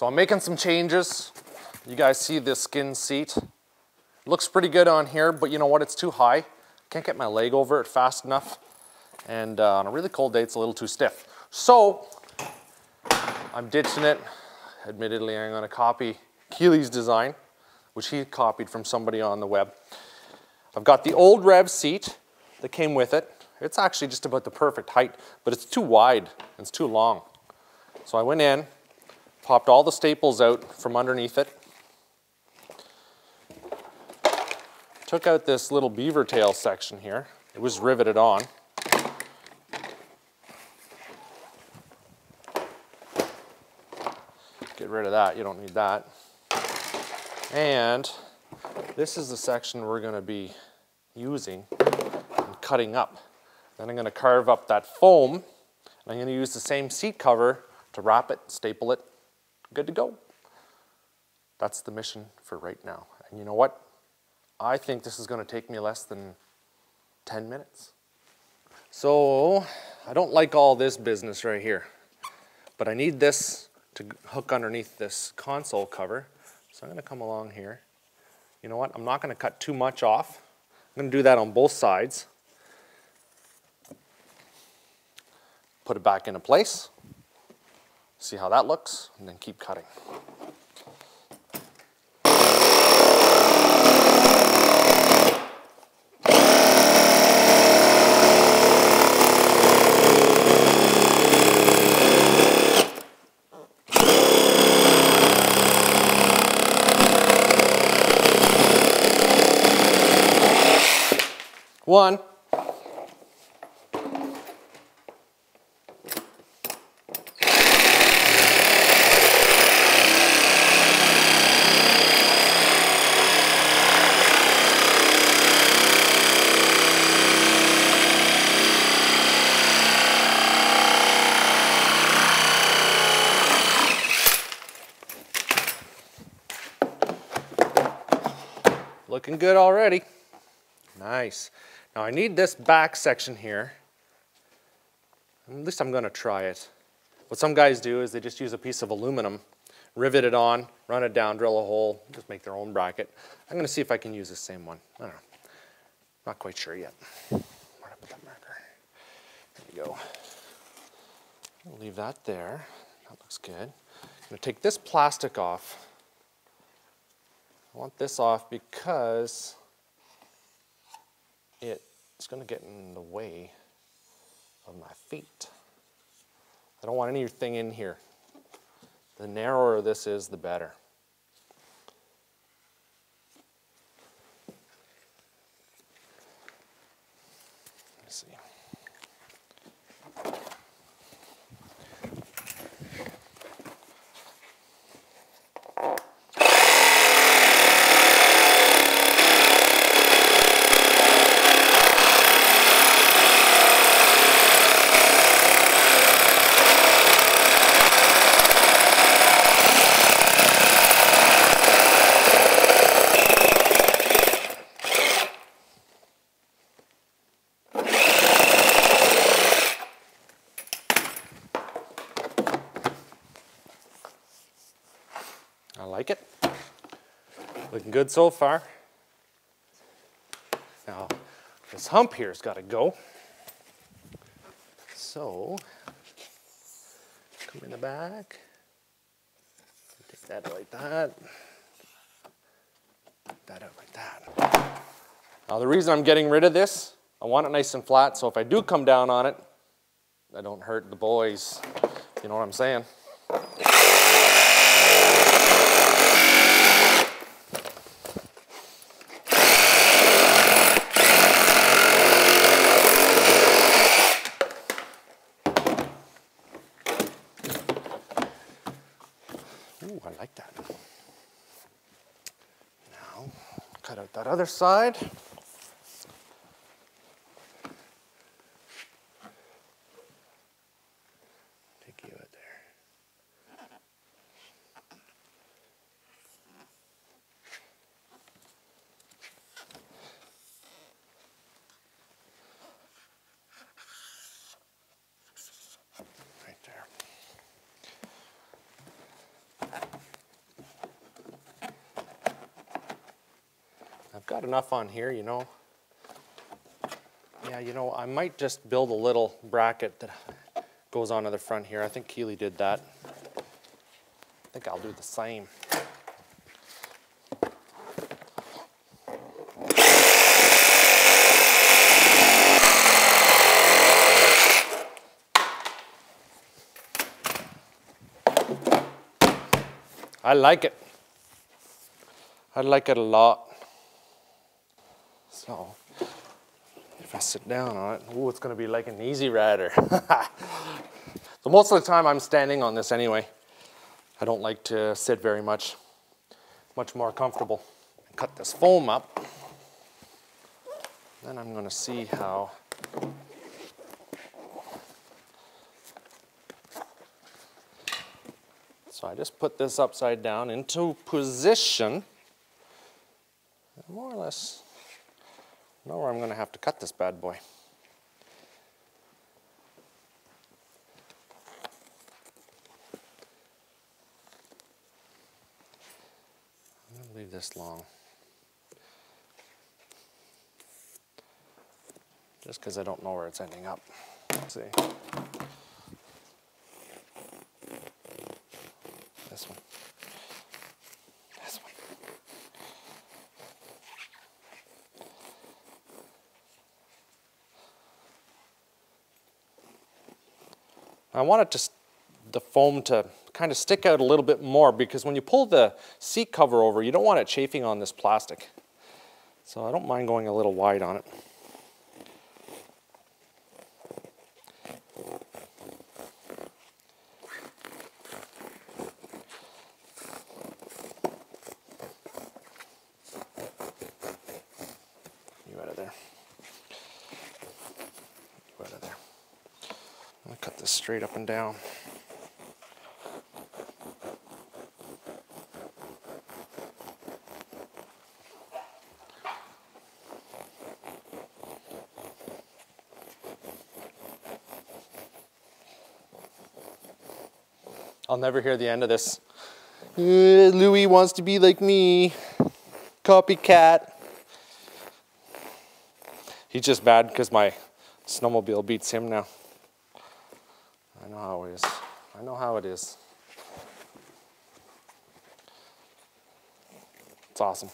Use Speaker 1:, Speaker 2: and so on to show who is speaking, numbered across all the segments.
Speaker 1: So I'm making some changes. You guys see this skin seat. Looks pretty good on here, but you know what? It's too high. Can't get my leg over it fast enough. And on a really cold day, it's a little too stiff. So I'm ditching it. Admittedly, I'm gonna copy Keely's design, which he copied from somebody on the web. I've got the old Rev seat that came with it. It's actually just about the perfect height, but it's too wide, and it's too long. So I went in, popped all the staples out from underneath it, took out this little beaver tail section here. It was riveted on. Get rid of that, you don't need that. And this is the section we're going to be using and cutting up. Then I'm going to carve up that foam, and I'm going to use the same seat cover to wrap it, staple it, good to go. That's the mission for right now. And you know what? I think this is going to take me less than 10 minutes. So I don't like all this business right here, but I need this to hook underneath this console cover. So I'm going to come along here. You know what? I'm not going to cut too much off. I'm going to do that on both sides. Put it back into place. See how that looks, and then keep cutting. One. Looking good already. Nice. Now I need this back section here. At least I'm going to try it. What some guys do is they just use a piece of aluminum, rivet it on, run it down, drill a hole, just make their own bracket. I'm going to see if I can use the same one. I don't know. Not quite sure yet. Where'd I put that marker? There you go. I'll leave that there. That looks good. I'm going to take this plastic off. I want this off because it's going to get in the way of my feet. I don't want anything in here. The narrower this is, the better. Let's see. I like it. Looking good so far. Now, this hump here's got to go. So, come in the back. Take that out like that. Take that out like that. Now, the reason I'm getting rid of this, I want it nice and flat, so if I do come down on it, I don't hurt the boys. You know what I'm saying? Ooh, I like that. Now, cut out that other side. Take you out there. Right there. got enough on here, you know. Yeah, you know, I might just build a little bracket that goes onto the front here. I think Keely did that. I think I'll do the same. I like it. I like it a lot. So, if I sit down on it, ooh, it's gonna be like an easy rider. So most of the time I'm standing on this anyway. I don't like to sit very much. Much more comfortable. Cut this foam up. Then I'm gonna see how so I just put this upside down into position. More or less know where I'm going to have to cut this bad boy. I'm going to leave this long. Just because I don't know where it's ending up. Let's see. This one. This one. I want it to, the foam to kind of stick out a little bit more, because when you pull the seat cover over, you don't want it chafing on this plastic. So I don't mind going a little wide on it. You out of there. You out of there. I'm gonna cut this straight up and down. I'll never hear the end of this. Louis wants to be like me. Copycat. He's just bad because my snowmobile beats him now. I know how it is. I know how it is. It's awesome.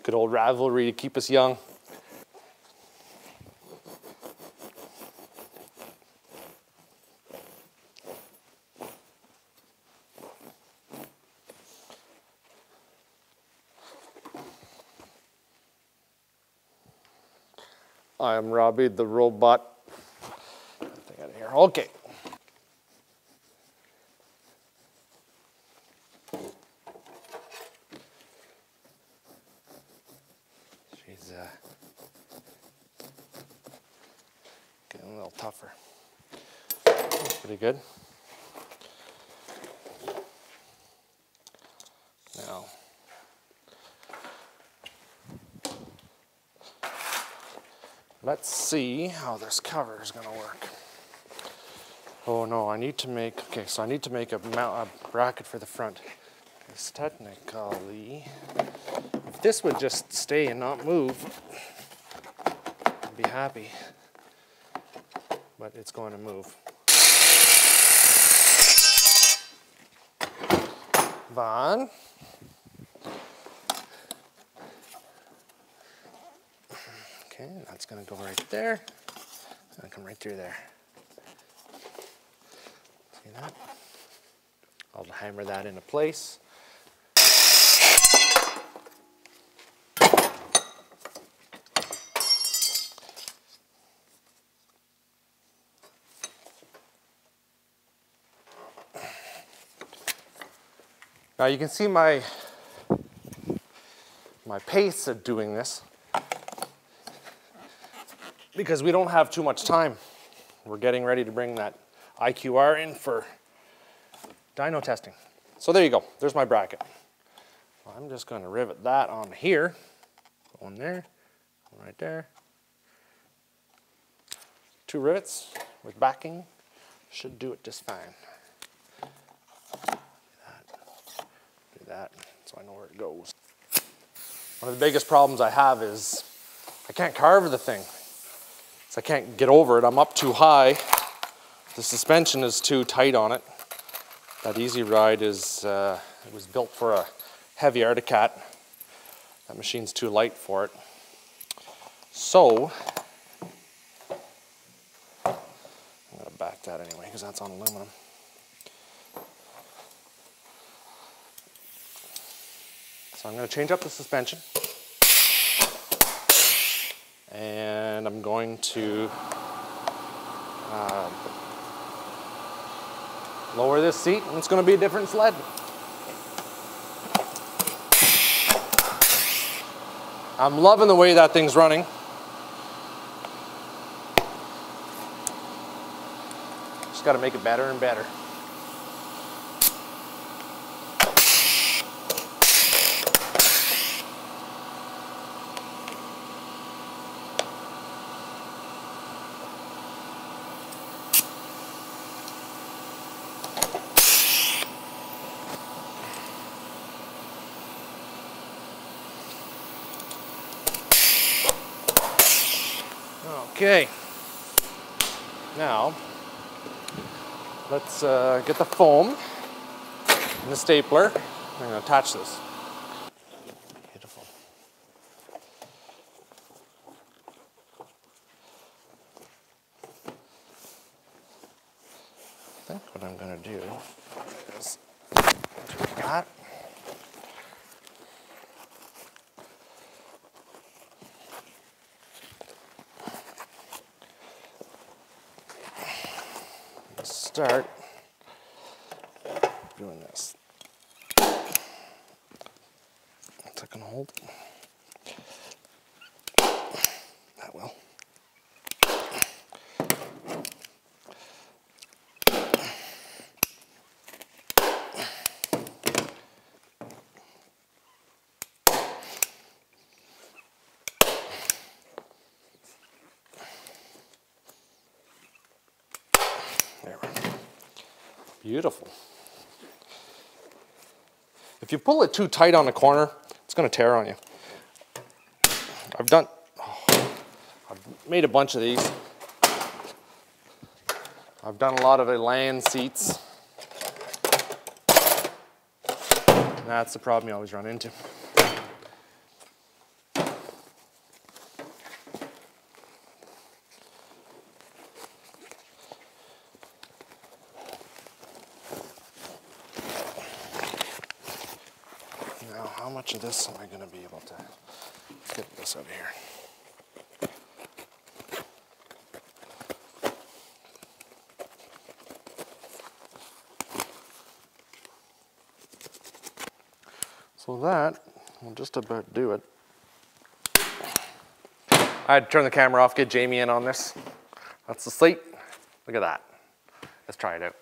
Speaker 1: Good old rivalry to keep us young. I am Robbie the robot. Get that thing out of here. Okay. She's getting a little tougher. That's pretty good. Now, let's see how this cover is going to work. Oh no, I need to make, okay, so I need to make a bracket for the front. Because technically, if this would just stay and not move, I'd be happy. But it's going to move. Vaughn. Okay, that's going to go right there. It's going to come right through there. See that? I'll hammer that into place. Now you can see my pace of doing this, because we don't have too much time. We're getting ready to bring that IQR in for dyno testing. So there you go, there's my bracket. Well, I'm just going to rivet that on here, going there, right there. 2 rivets with backing should do it just fine. Do that, so I know where it goes. One of the biggest problems I have is I can't carve the thing. So I can't get over it. I'm up too high. The suspension is too tight on it. That Easy Ride is, it was built for a heavy Arctic Cat. That machine's too light for it. So, I'm gonna back that anyway because that's on aluminum. So I'm gonna change up the suspension. And I'm going to lower this seat, and it's going to be a different sled. I'm loving the way that thing's running. Just got to make it better and better. Okay, now let's get the foam and the stapler. I'm going to attach this. Beautiful. I think what I'm going to do is do that. Start doing this. It's not going to hold. That will. There we go. Beautiful. If you pull it too tight on the corner, it's going to tear on you. I've made a bunch of these. I've done a lot of land seats. That's the problem you always run into. Now, how much of this am I going to be able to get this out of here? So that will just about do it. I had to turn the camera off, get Jamie in on this. That's the slate. Look at that. Let's try it out.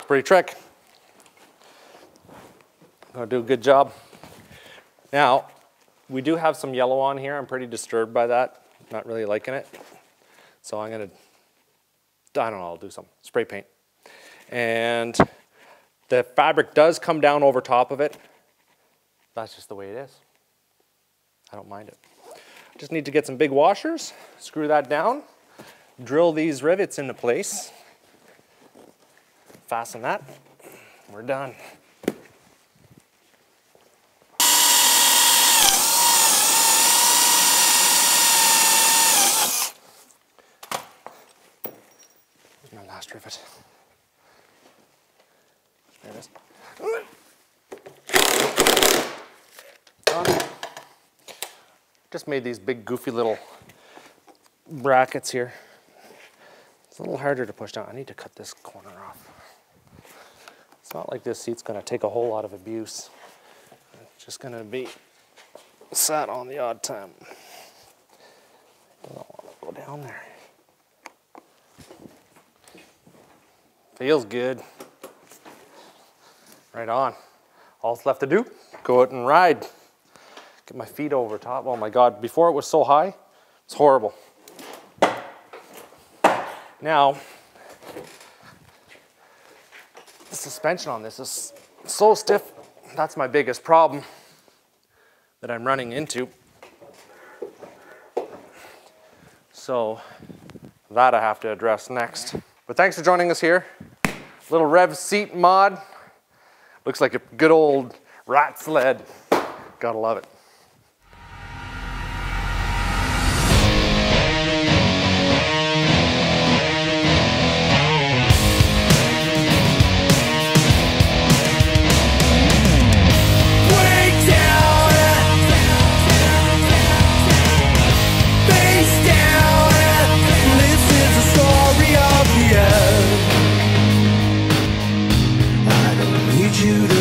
Speaker 1: Pretty trick. Gonna do a good job. Now, we do have some yellow on here. I'm pretty disturbed by that. Not really liking it. So I'm gonna, I don't know, I'll do some spray paint. And the fabric does come down over top of it. That's just the way it is. I don't mind it. Just need to get some big washers, screw that down, drill these rivets into place. Fasten that, we're done. Here's my last rivet. There it is. Done. Just made these big goofy little brackets here. It's a little harder to push down. I need to cut this corner off. It's not like this seat's going to take a whole lot of abuse. It's just going to be sat on the odd time. I don't want to go down there. Feels good. Right on. All that's left to do, go out and ride. Get my feet over top. Oh my God, before it was so high, It's horrible. Now, the suspension on this is so stiff. That's my biggest problem that I'm running into. So that I have to address next. But thanks for joining us here. Little Rev seat mod. Looks like a good old rat sled. Gotta love it.
Speaker 2: You